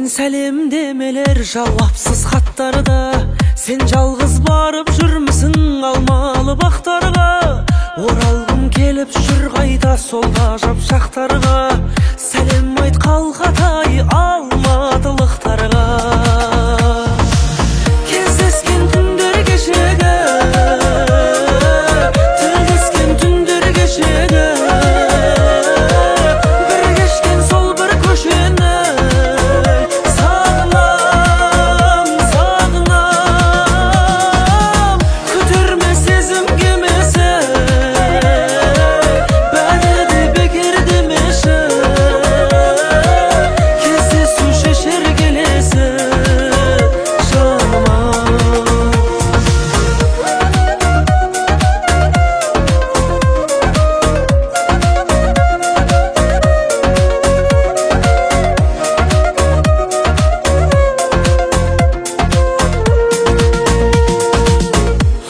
сәлем демелер жауапсыз хаттарда, сен жалғыз барып жүрмісің алмалы бақтарға. Оралғым келіп жүр қайда сол ғажап шақтарға, сәлем айт қалқатай алматылықтарға. Кездескен күндер кешегі, тілдескен түндер кешегі, бір кешкен сол бір көшені сағынам, сағынам. Көтерме сезім кемесі, бәрі де бекер демеші, кездесу шешер келесі жаныма.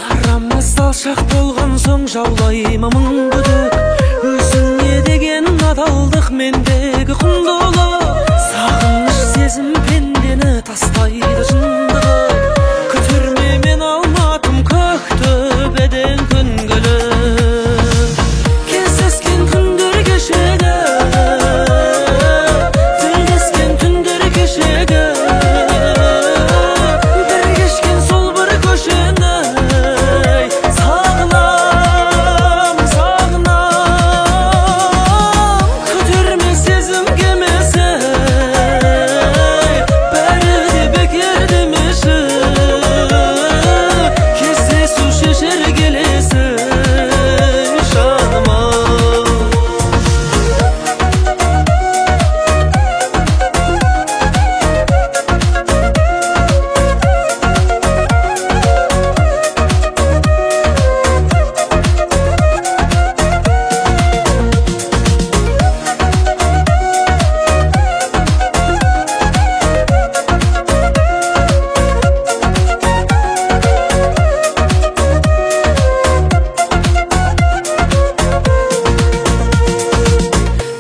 Арамыз алшақ болған соң жаулаймын мың күдік, өзіңе деген адалдық мендегі құндылық. Сағыныш сезім пендені тастайды жындығы, көтерме мен алматым көктөбеден күнгілік. Кездескен күндер кешегі, тілдескен түндер кешегі, бір кешкен сол бір көшені сағынам, сағынам. Көтерме сезім кемесі, бәрі де бекер демеші, кездесу шешер келесі жаныма.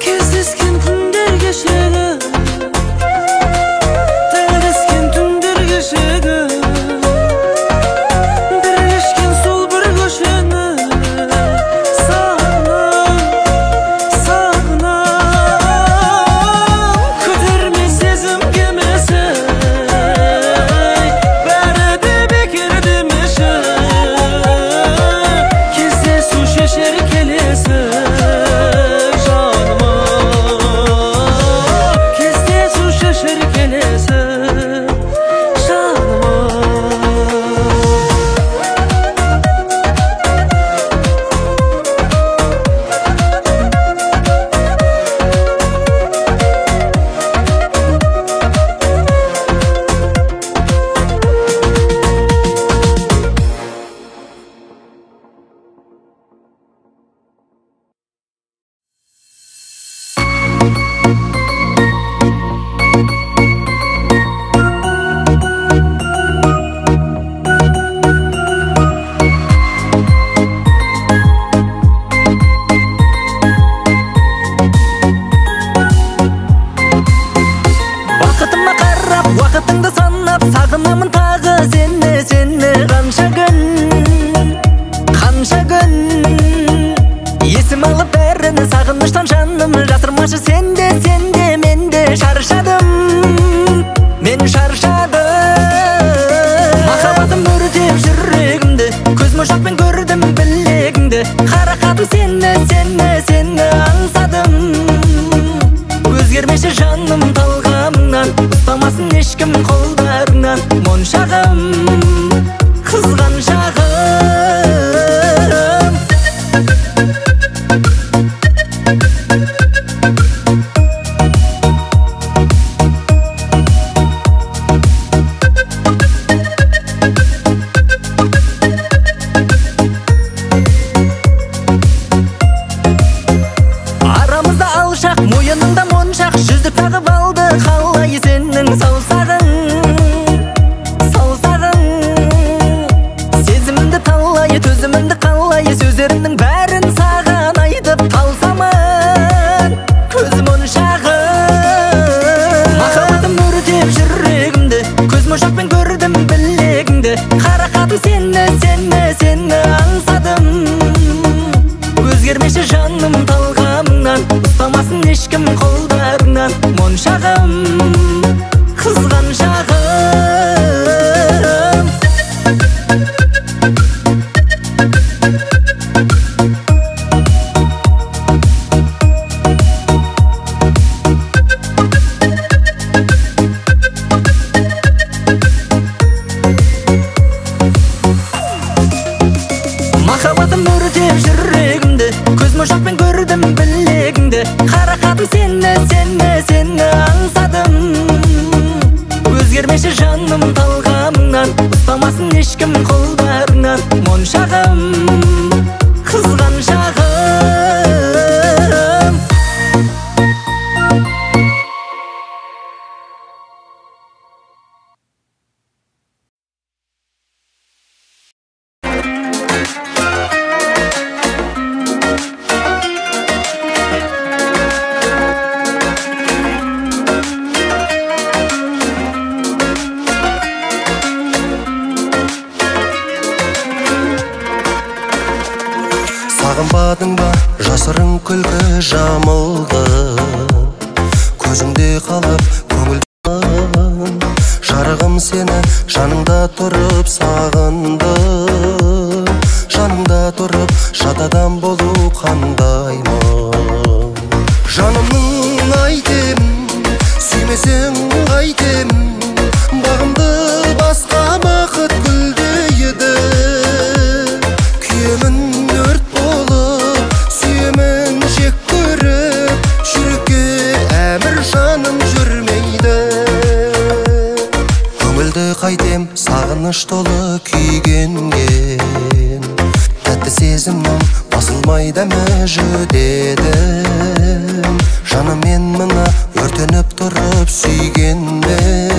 Кездескен күндер кешегі, тілдескен түндер кешегі, бір кешкен сол бір көшені сағынам, сағынам. Көтерме сезім кемесі, бәрі де бекер демеші, кездесу шешер келесі жаныма. Кездесу шешер келесі жаныма. Бақытыма қарап, уақытыңды санап, сағынамын тағы сені, сені. Қанша күн, қанша күн, есім алып бәріні сағыныштан жаным. Жасырмашы сенде, сенде, менде шаршадым, мен шаршадым. Махаббатым өртеп жүрегімді, көз мошақпен көрдім білегіңді. Қарақатым сені, сені, сені аңсадым. Өзгермеші жаным талғамыңнан, ұстамасын ешкім қолдарыңнан. Моншағым, қызған шағым. жаным талғамыңнан, ұстамасын ешкім қолдарыңнан. Моншағым, қызған шағым. Махаббатым өртеп жүрегімді, көз мошақпен көрдім білегіңді. Қарақатым сені аңсадым. Өзгермеші жаным талғамыңнан, ұстамасын ешкім қолдарыңнан. Моншағым, қызған шағым. Сағынбадың ба жасырын күлкі жамылды, көзіңде қалып көңілден. Жарығым сені жаныңда тұрып сағынды, жаныңда тұрып жат адам болу қандаймын. Жанымның айтем, сүймесең қайтем, бағымды басқа бақыт гүлдейді. Күйемін өрт болып, сүйемін жек көріп, жүрекке әмір жаным жүрмейді. Көңілді қайтем, сағыныш толы күйгенген, тәтті сезімнің басылмайды мүждедім. Жаным мен мына өртеніп тұрып сүйгенмен,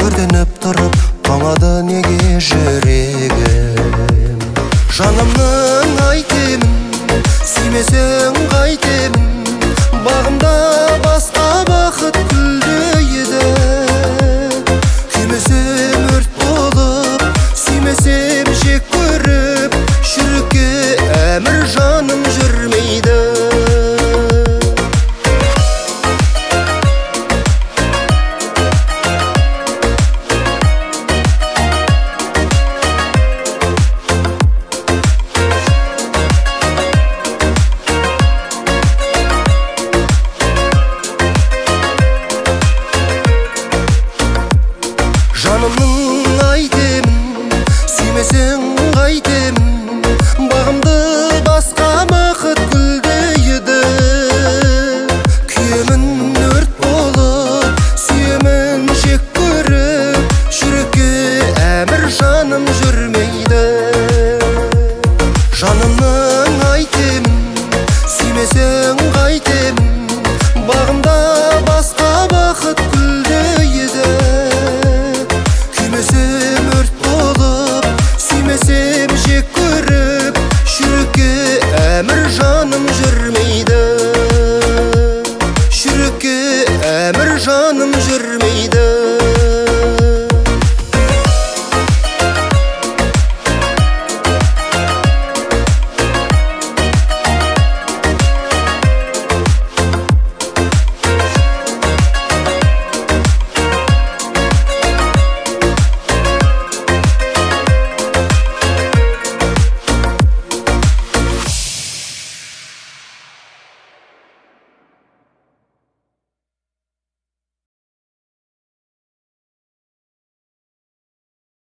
өртеніп тұрып тоңады неге жүрегім. Жанымның айтемін, сүймесең қайтемін,